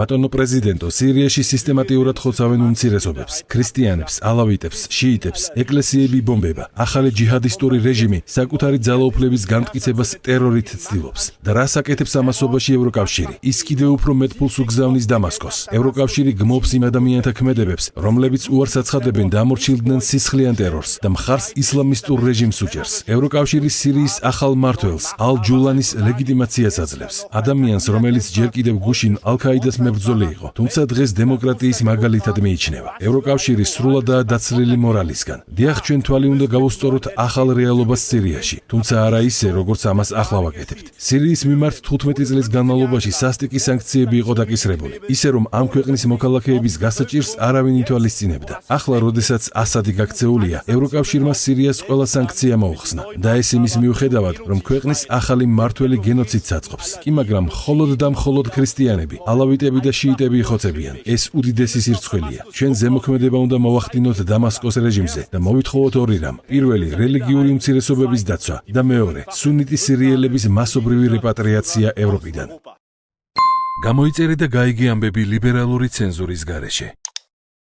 ბატონო პრეზიდენტო, სირიაში სისტემატიურად ხოცავენ უმცირესობებს, ქრისტიანებს, ალავიტებს, შიიტებს, ეკლესიები ბომბება. ახალი ჯიჰადისტური რეჟიმი საკუთარი ძალაუფლების განმტკიცებას ტერორით ცდილობს. და რას აკეთებს ამასობაში ევროკავშირი? ის კიდევ უფრო მეტ ფულს უგზავნის დამასკოს. ევროკავშირი გმობს იმ ადამიანთა ქმედებებს, რომლებიც უარს აცხადებენ და ამორჩილდნენ სისხლიან ტერორს და მხარს ისლამისტურ რეჟიმს უჭერს. ევროკავშირი სირიის ახალ მმართველს, ალ-ჯულანის ლეგიტიმაციას აძლევს. ადამიანს, რომელიც ჯერ კიდევ გუშინ ალ-ქაიდას მებრძოლი იყო, თუმცა დღეს დემოკრატიის მაგალითად მიიჩნევა. ევროკავშირი სრულადაა დაცლილი მორალისგან. დიახ, ჩვენ თვალი უნდა გავუსწოროთ ახალ რეალობას სირიაში, თუმცა არა ისე, როგორც ამას ახლა ვაკეთებთ. სირიის მიმართ 15 წლის განმავლობაში სასტიკი სანქციები იყო დაკისრებული, ისე რომ ამ ქვეყნის მოქალაქეების გასაჭირს არავინ ითვალისწინებდა. ახლა, როდესაც ასადი გაქცეულია, ევროკავშირმა სირიას ყველა სანქცია მოუხსნა და ეს იმის მიუხედავად, რომ ქვეყნის ახალი მმართველი გენოციდს აწყობს. კი, მაგრამ მხოლოდ და მხოლოდ ქრისტიანები, ალავიტები და შიიტები იხოცებიან. ეს უდიდესი სირცხვილია. ჩვენ ზემოქმედება უნდა მოვახდინოთ დამასკოს რეჟიმზე და მოვითხოვოთ ორი რამ. პირველი, რელიგიური უმცირესობების დაცვა და მეორე, სუნიტი სირიელების მასობრივი რეპატრიაცია ევროპიდან. გამოიწერე და გაიგე ამბები ლიბერალური ცენზურის გარეშე.